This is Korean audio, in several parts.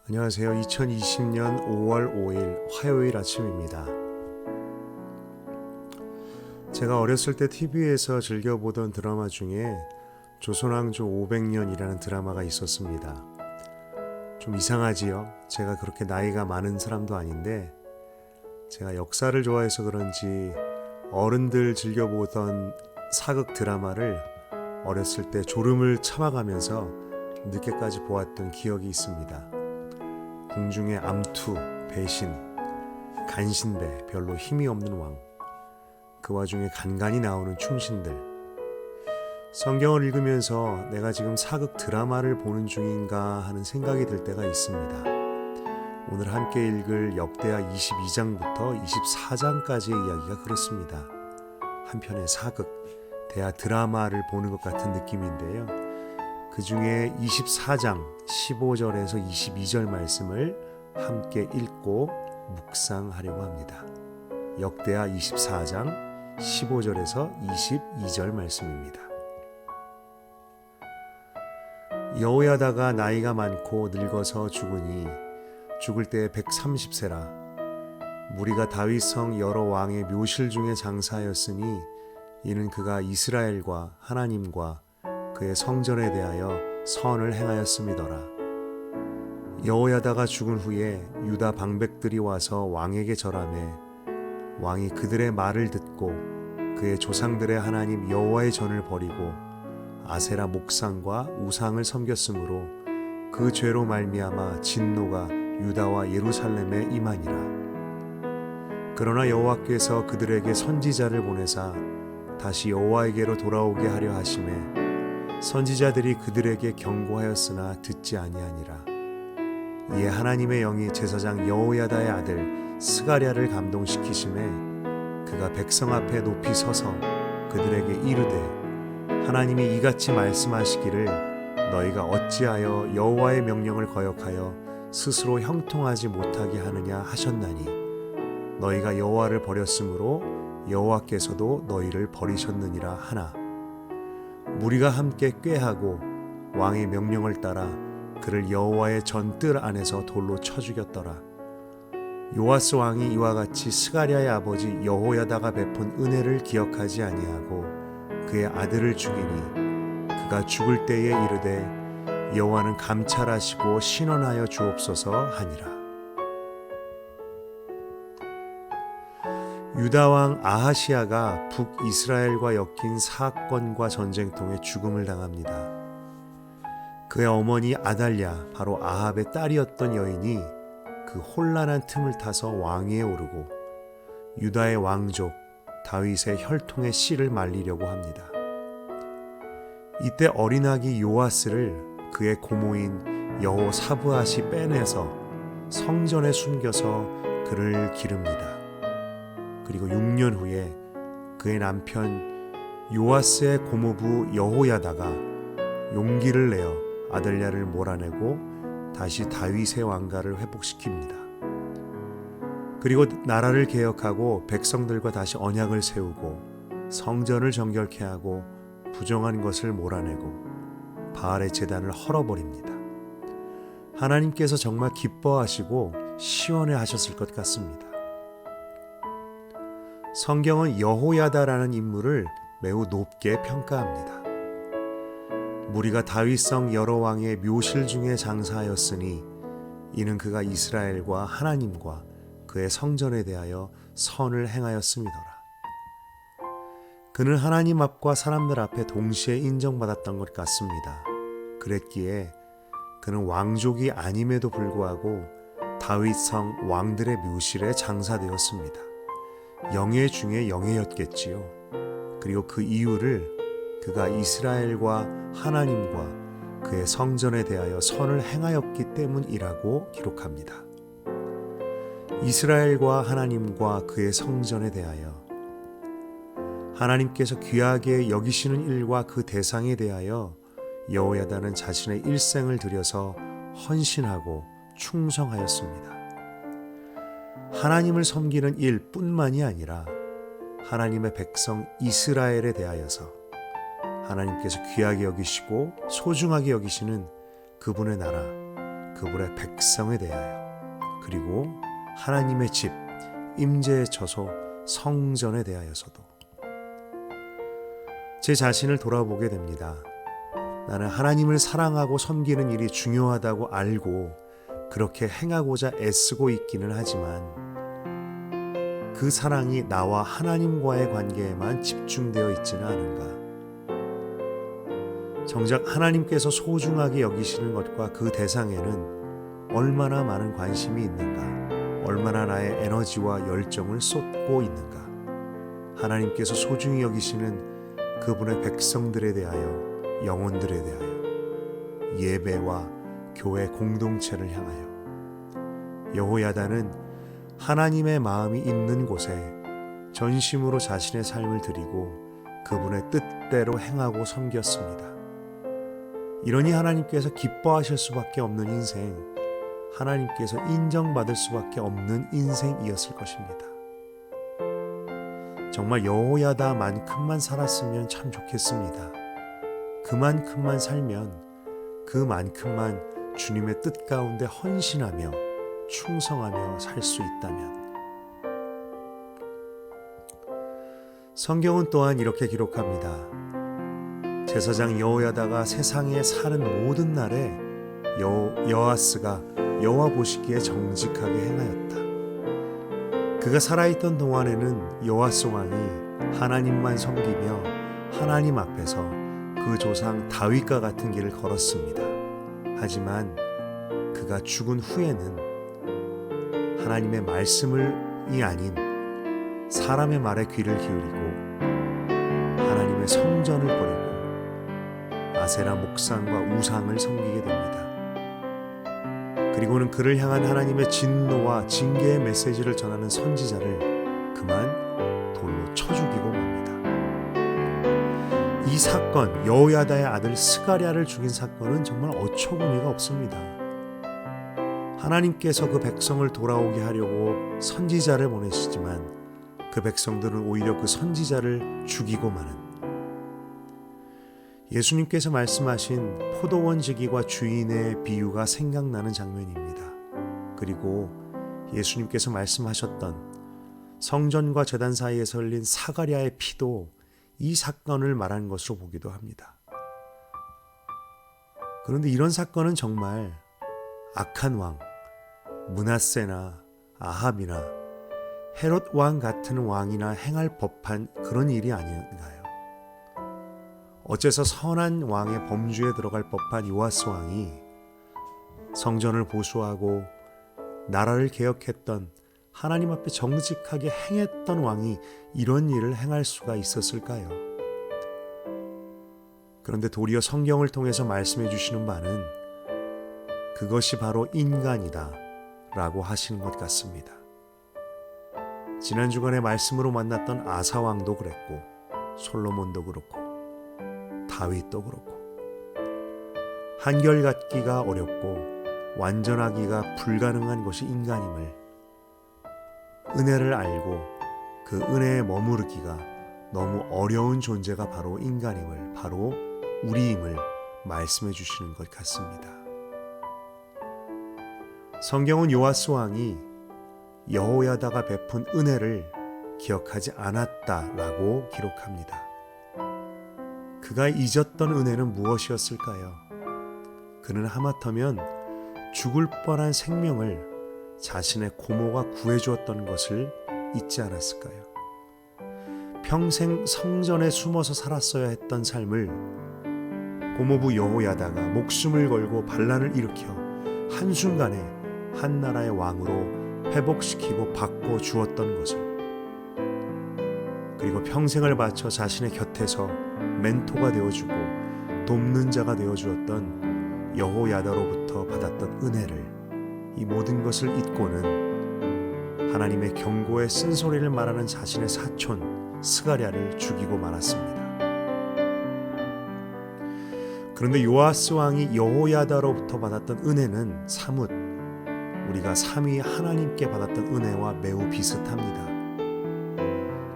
안녕하세요. 2020년 5월 5일 화요일 아침입니다. 제가 어렸을 때 TV에서 즐겨보던 드라마 중에 조선왕조 500년이라는 드라마가 있었습니다. 좀 이상하지요? 제가 그렇게 나이가 많은 사람도 아닌데 제가 역사를 좋아해서 그런지 어른들 즐겨보던 사극 드라마를 어렸을 때 졸음을 참아가면서 늦게까지 보았던 기억이 있습니다. 궁중의 암투, 배신, 간신배, 별로 힘이 없는 왕, 그 와중에 간간히 나오는 충신들. 성경을 읽으면서 내가 지금 사극 드라마를 보는 중인가 하는 생각이 들 때가 있습니다. 오늘 함께 읽을 역대하 22장부터 24장까지의 이야기가 그렇습니다. 한편의 사극, 대하 드라마를 보는 것 같은 느낌인데요. 그 중에 24장 15절에서 22절 말씀을 함께 읽고 묵상하려고 합니다. 역대하 24장 15절에서 22절 말씀입니다. 여호야다가 나이가 많고 늙어서 죽으니 죽을 때에 130세라. 무리가 다윗성 여러 왕의 묘실 중에 장사하였으니 이는 그가 이스라엘과 하나님과 그의 성전에 대하여 선을 행하였음이더라. 여호야다가 죽은 후에 유다 방백들이 와서 왕에게 절하매 왕이 그들의 말을 듣고 그의 조상들의 하나님 여호와의 전을 버리고 아세라 목상과 우상을 섬겼으므로 그 죄로 말미암아 진노가 유다와 예루살렘에 임하니라. 그러나 여호와께서 그들에게 선지자를 보내사 다시 여호와에게로 돌아오게 하려 하심에 선지자들이 그들에게 경고하였으나 듣지 아니하니라. 이에 하나님의 영이 제사장 여호야다의 아들 스가랴를 감동시키심에 그가 백성 앞에 높이 서서 그들에게 이르되 하나님이 이같이 말씀하시기를 너희가 어찌하여 여호와의 명령을 거역하여 스스로 형통하지 못하게 하느냐 하셨나니 너희가 여호와를 버렸으므로 여호와께서도 너희를 버리셨느니라 하나. 무리가 함께 꾀하고 왕의 명령을 따라 그를 여호와의 전뜰 안에서 돌로 쳐 죽였더라. 요아스 왕이 이와 같이 스가랴의 아버지 여호야다가 베푼 은혜를 기억하지 아니하고 그의 아들을 죽이니 그가 죽을 때에 이르되 여호와는 감찰하시고 신원하여 주옵소서 하니라. 유다왕 아하시야가 북이스라엘과 엮인 사건과 전쟁통에 죽음을 당합니다. 그의 어머니 아달랴, 바로 아합의 딸이었던 여인이 그 혼란한 틈을 타서 왕위에 오르고 유다의 왕족 다윗의 혈통의 씨를 말리려고 합니다. 이때 어린아기 요아스를 그의 고모인 여호사브앗이 빼내서 성전에 숨겨서 그를 기릅니다. 그리고 6년 후에 그의 남편 요아스의 고모부 여호야다가 용기를 내어 아달랴를 몰아내고 다시 다윗의 왕가를 회복시킵니다. 그리고 나라를 개혁하고 백성들과 다시 언약을 세우고 성전을 정결케 하고 부정한 것을 몰아내고 바알의 제단을 헐어버립니다. 하나님께서 정말 기뻐하시고 시원해 하셨을 것 같습니다. 성경은 여호야다라는 인물을 매우 높게 평가합니다. 무리가 다윗성 여러 왕의 묘실 중에 장사하였으니 이는 그가 이스라엘과 하나님과 그의 성전에 대하여 선을 행하였음이더라. 그는 하나님 앞과 사람들 앞에 동시에 인정받았던 것 같습니다. 그랬기에 그는 왕족이 아님에도 불구하고 다윗성 왕들의 묘실에 장사되었습니다. 영예 중에 영예였겠지요. 그리고 그 이유를 그가 이스라엘과 하나님과 그의 성전에 대하여 선을 행하였기 때문이라고 기록합니다. 이스라엘과 하나님과 그의 성전에 대하여 하나님께서 귀하게 여기시는 일과 그 대상에 대하여 여호야다는 자신의 일생을 들여서 헌신하고 충성하였습니다. 하나님을 섬기는 일뿐만이 아니라 하나님의 백성 이스라엘에 대하여서 하나님께서 귀하게 여기시고 소중하게 여기시는 그분의 나라, 그분의 백성에 대하여, 그리고 하나님의 집, 임재의 처소, 성전에 대하여서도 제 자신을 돌아보게 됩니다. 나는 하나님을 사랑하고 섬기는 일이 중요하다고 알고 그렇게 행하고자 애쓰고 있기는 하지만 그 사랑이 나와 하나님과의 관계에만 집중되어 있지는 않은가? 정작 하나님께서 소중하게 여기시는 것과 그 대상에는 얼마나 많은 관심이 있는가? 얼마나 나의 에너지와 열정을 쏟고 있는가? 하나님께서 소중히 여기시는 그분의 백성들에 대하여, 영혼들에 대하여, 예배와 교회 공동체를 향하여 여호야다는 하나님의 마음이 있는 곳에 전심으로 자신의 삶을 드리고 그분의 뜻대로 행하고 섬겼습니다. 이러니 하나님께서 기뻐하실 수밖에 없는 인생, 하나님께서 인정받을 수밖에 없는 인생이었을 것입니다. 정말 여호야다만큼만 살았으면 참 좋겠습니다. 그만큼만 살면 그만큼만 주님의 뜻 가운데 헌신하며 충성하며 살 수 있다면. 성경은 또한 이렇게 기록합니다. 제사장 여호야다가 세상에 사는 모든 날에 여호아스가 여호와 보시기에 정직하게 행하였다. 그가 살아있던 동안에는 여호아스 왕이 하나님만 섬기며 하나님 앞에서 그 조상 다윗과 같은 길을 걸었습니다. 하지만 그가 죽은 후에는 하나님의 말씀이 아닌 사람의 말에 귀를 기울이고 하나님의 성전을 버리고 아세라 목상과 우상을 섬기게 됩니다. 그리고는 그를 향한 하나님의 진노와 징계의 메시지를 전하는 선지자를 그만 돌로 쳐 죽이고 맙니다. 이 사건, 여호야다의 아들 스가랴를 죽인 사건은 정말 어처구니가 없습니다. 하나님께서 그 백성을 돌아오게 하려고 선지자를 보내시지만 그 백성들은 오히려 그 선지자를 죽이고 마는, 예수님께서 말씀하신 포도원 지기와 주인의 비유가 생각나는 장면입니다. 그리고 예수님께서 말씀하셨던 성전과 제단 사이에서 흘린 사가랴의 피도 이 사건을 말하는 것으로 보기도 합니다. 그런데 이런 사건은 정말 악한 왕, 므낫세나 아합이나 헤롯 왕 같은 왕이나 행할 법한 그런 일이 아닌가요? 어째서 선한 왕의 범주에 들어갈 법한 요아스 왕이 성전을 보수하고 나라를 개혁했던, 하나님 앞에 정직하게 행했던 왕이 이런 일을 행할 수가 있었을까요? 그런데 도리어 성경을 통해서 말씀해 주시는 바는 그것이 바로 인간이다 라고 하시는 것 같습니다. 지난 주간에 말씀으로 만났던 아사 왕도 그랬고 솔로몬도 그렇고 다윗도 그렇고, 한결같기가 어렵고 완전하기가 불가능한 것이 인간임을, 은혜를 알고 그 은혜에 머무르기가 너무 어려운 존재가 바로 인간임을, 바로 우리임을 말씀해 주시는 것 같습니다. 성경은 요아스 왕이 여호야다가 베푼 은혜를 기억하지 않았다라고 기록합니다. 그가 잊었던 은혜는 무엇이었을까요? 그는 하마터면 죽을 뻔한 생명을 자신의 고모가 구해주었던 것을 잊지 않았을까요? 평생 성전에 숨어서 살았어야 했던 삶을 고모부 여호야다가 목숨을 걸고 반란을 일으켜 한순간에 한 나라의 왕으로 회복시키고 바꿔주었던 것을, 그리고 평생을 바쳐 자신의 곁에서 멘토가 되어주고 돕는 자가 되어주었던 여호야다로부터 받았던 은혜를, 이 모든 것을 잊고는 하나님의 경고의 쓴소리를 말하는 자신의 사촌 스가랴를 죽이고 말았습니다. 그런데 요아스 왕이 여호야다로부터 받았던 은혜는 사뭇 우리가 삼위 하나님께 받았던 은혜와 매우 비슷합니다.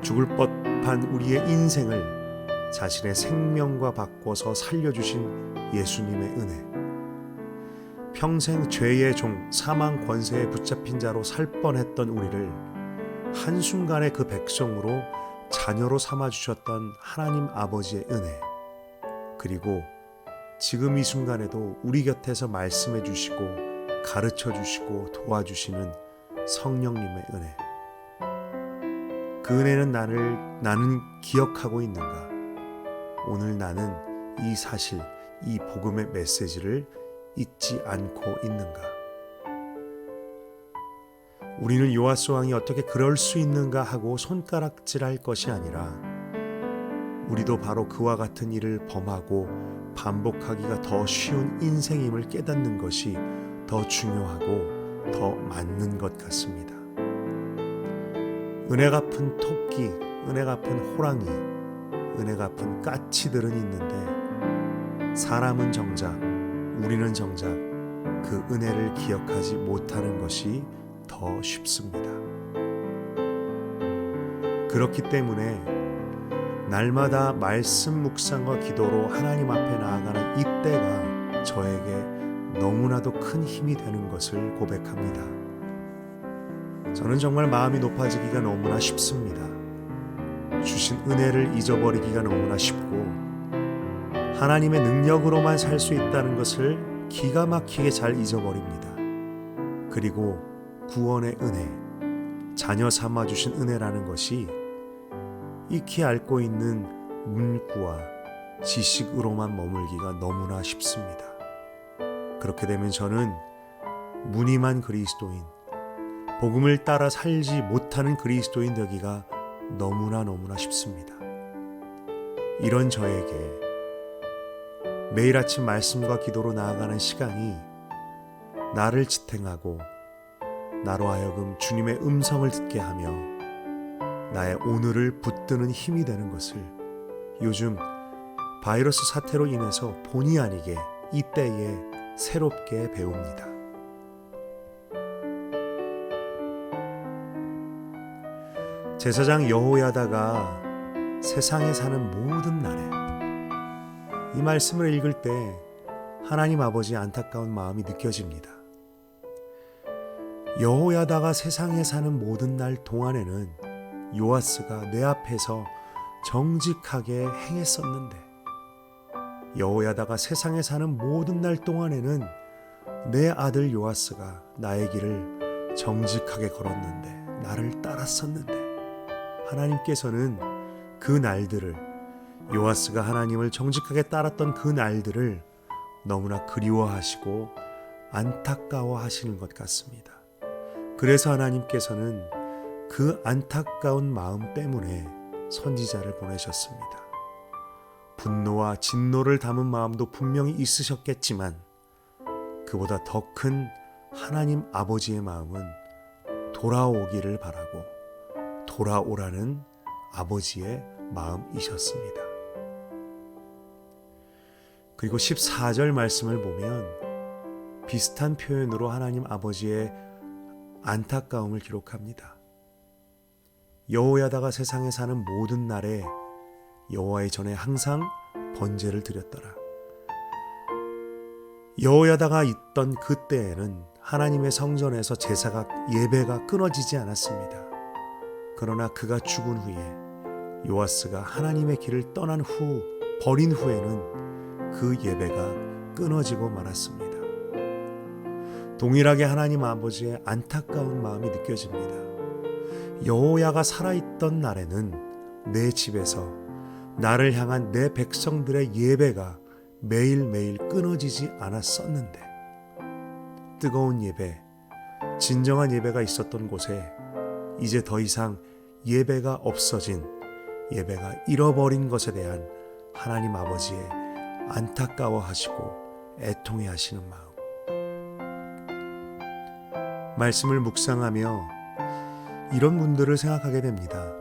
죽을 법한 우리의 인생을 자신의 생명과 바꿔서 살려주신 예수님의 은혜, 평생 죄의 종 사망 권세에 붙잡힌 자로 살 뻔했던 우리를 한순간에 그 백성으로 자녀로 삼아주셨던 하나님 아버지의 은혜, 그리고 지금 이 순간에도 우리 곁에서 말씀해 주시고 가르쳐 주시고 도와주시는 성령님의 은혜, 그 은혜는 나는 기억하고 있는가? 오늘 나는 이 사실, 이 복음의 메시지를 잊지 않고 있는가? 우리는 요아스 왕이 어떻게 그럴 수 있는가 하고 손가락질할 것이 아니라 우리도 바로 그와 같은 일을 범하고 반복하기가 더 쉬운 인생임을 깨닫는 것이 더 중요하고 더 맞는 것 같습니다. 은혜 갚은 토끼, 은혜 갚은 호랑이, 은혜 갚은 까치들은 있는데 사람은 정작, 우리는 정작 그 은혜를 기억하지 못하는 것이 더 쉽습니다. 그렇기 때문에 날마다 말씀 묵상과 기도로 하나님 앞에 나아가는 이때가 저에게 너무나도 큰 힘이 되는 것을 고백합니다. 저는 정말 마음이 높아지기가 너무나 쉽습니다. 주신 은혜를 잊어버리기가 너무나 쉽고 하나님의 능력으로만 살 수 있다는 것을 기가 막히게 잘 잊어버립니다. 그리고 구원의 은혜, 자녀 삼아주신 은혜라는 것이 익히 앓고 있는 문구와 지식으로만 머물기가 너무나 쉽습니다. 그렇게 되면 저는 무늬만 그리스도인, 복음을 따라 살지 못하는 그리스도인 되기가 너무나 쉽습니다. 이런 저에게 매일 아침 말씀과 기도로 나아가는 시간이 나를 지탱하고 나로 하여금 주님의 음성을 듣게 하며 나의 오늘을 붙드는 힘이 되는 것을 요즘 바이러스 사태로 인해서 본의 아니게 이때에 새롭게 배웁니다. 제사장 여호야다가 세상에 사는 모든 날에 이 말씀을 읽을 때 하나님 아버지의 안타까운 마음이 느껴집니다. 여호야다가 세상에 사는 모든 날 동안에는 요아스가 내 앞에서 정직하게 행했었는데, 여호야다가 세상에 사는 모든 날 동안에는 내 아들 요아스가 나의 길을 정직하게 걸었는데, 나를 따랐었는데, 하나님께서는 그 날들을, 요아스가 하나님을 정직하게 따랐던 그 날들을 너무나 그리워하시고 안타까워하시는 것 같습니다. 그래서 하나님께서는 그 안타까운 마음 때문에 선지자를 보내셨습니다. 분노와 진노를 담은 마음도 분명히 있으셨겠지만 그보다 더 큰 하나님 아버지의 마음은 돌아오기를 바라고 돌아오라는 아버지의 마음이셨습니다. 그리고 14절 말씀을 보면 비슷한 표현으로 하나님 아버지의 안타까움을 기록합니다. 여호야다가 세상에 사는 모든 날에 여호와의 전에 항상 번제를 드렸더라. 여호야다가 있던 그때에는 하나님의 성전에서 예배가 끊어지지 않았습니다. 그러나 그가 죽은 후에 요아스가 하나님의 길을 떠난 후, 버린 후에는 그 예배가 끊어지고 말았습니다. 동일하게 하나님 아버지의 안타까운 마음이 느껴집니다. 여호야가 살아있던 날에는 내 집에서 나를 향한 내 백성들의 예배가 매일매일 끊어지지 않았었는데, 뜨거운 예배, 진정한 예배가 있었던 곳에 이제 더 이상 예배가 없어진, 예배가 잃어버린 것에 대한 하나님 아버지의 안타까워하시고 애통해하시는 마음. 말씀을 묵상하며 이런 분들을 생각하게 됩니다.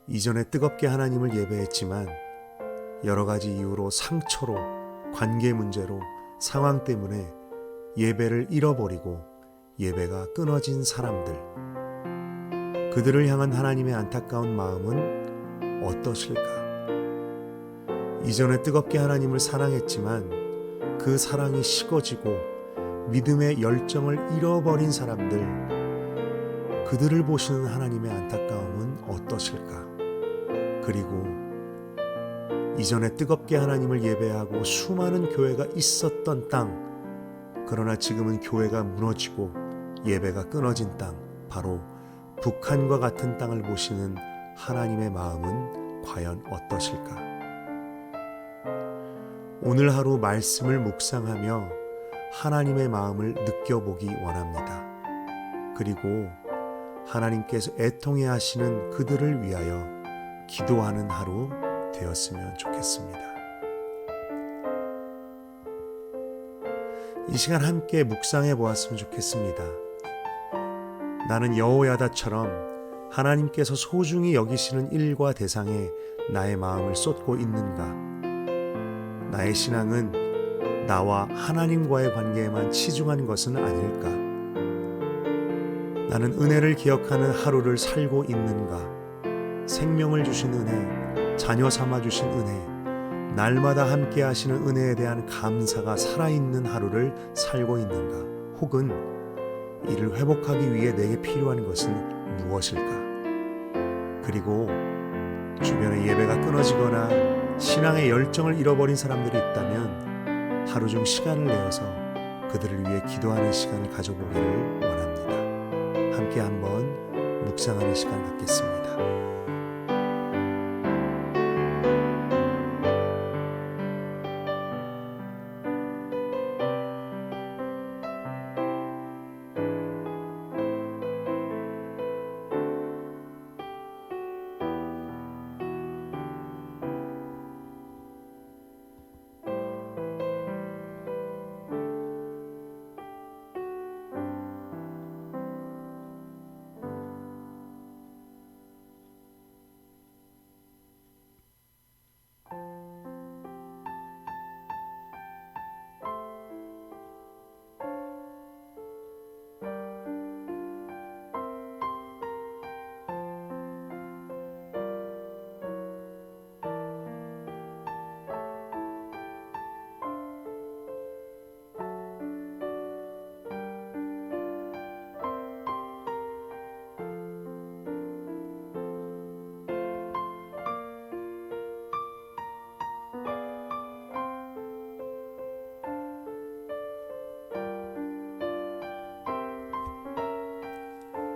이전에 뜨겁게 하나님을 예배했지만 여러 가지 이유로 상처로, 관계 문제로, 상황 때문에 예배를 잃어버리고 예배가 끊어진 사람들, 그들을 향한 하나님의 안타까운 마음은 어떠실까? 이전에 뜨겁게 하나님을 사랑했지만 그 사랑이 식어지고 믿음의 열정을 잃어버린 사람들, 그들을 보시는 하나님의 안타까움은 어떠실까? 그리고 이전에 뜨겁게 하나님을 예배하고 수많은 교회가 있었던 땅, 그러나 지금은 교회가 무너지고 예배가 끊어진 땅, 바로 북한과 같은 땅을 보시는 하나님의 마음은 과연 어떠실까? 오늘 하루 말씀을 묵상하며 하나님의 마음을 느껴보기 원합니다. 그리고 하나님께서 애통해 하시는 그들을 위하여 기도하는 하루 되었으면 좋겠습니다. 이 시간 함께 묵상해 보았으면 좋겠습니다. 나는 여호야다처럼 하나님께서 소중히 여기시는 일과 대상에 나의 마음을 쏟고 있는가? 나의 신앙은 나와 하나님과의 관계에만 치중한 것은 아닐까? 나는 은혜를 기억하는 하루를 살고 있는가? 생명을 주신 은혜, 자녀 삼아 주신 은혜, 날마다 함께 하시는 은혜에 대한 감사가 살아있는 하루를 살고 있는가? 혹은 이를 회복하기 위해 내게 필요한 것은 무엇일까? 그리고 주변에 예배가 끊어지거나 신앙의 열정을 잃어버린 사람들이 있다면 하루 중 시간을 내어서 그들을 위해 기도하는 시간을 가져보기를 원합니다. 함께 한번 묵상하는 시간 갖겠습니다.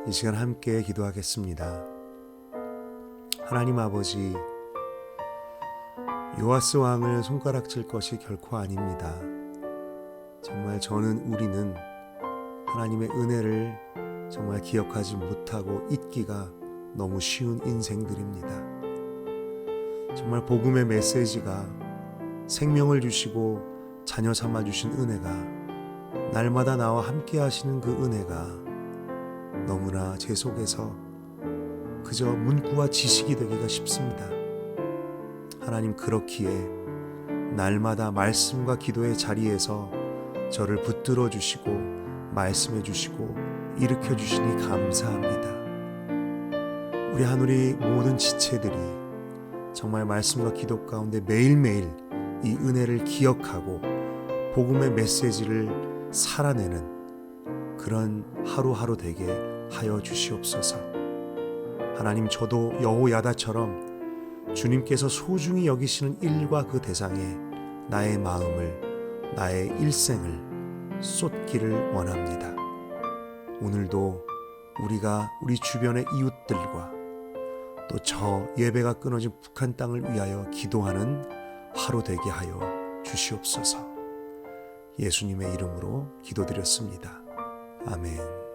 이 시간 함께 기도하겠습니다. 하나님 아버지, 요아스 왕을 손가락질 것이 결코 아닙니다. 정말 우리는 하나님의 은혜를 정말 기억하지 못하고 잊기가 너무 쉬운 인생들입니다. 정말 복음의 메시지가 생명을 주시고 자녀 삼아 주신 은혜가, 날마다 나와 함께 하시는 그 은혜가 너무나 제 속에서 그저 문구와 지식이 되기가 쉽습니다. 하나님, 그렇기에 날마다 말씀과 기도의 자리에서 저를 붙들어 주시고 말씀해 주시고 일으켜 주시니 감사합니다. 우리 하늘이 모든 지체들이 정말 말씀과 기도 가운데 매일매일 이 은혜를 기억하고 복음의 메시지를 살아내는 그런 하루하루 되게 하여 주시옵소서. 하나님, 저도 여호야다처럼 주님께서 소중히 여기시는 일과 그 대상에 나의 마음을, 나의 일생을 쏟기를 원합니다. 오늘도 우리가 우리 주변의 이웃들과 또 저 예배가 끊어진 북한 땅을 위하여 기도하는 하루 되게 하여 주시옵소서. 예수님의 이름으로 기도드렸습니다. 아멘.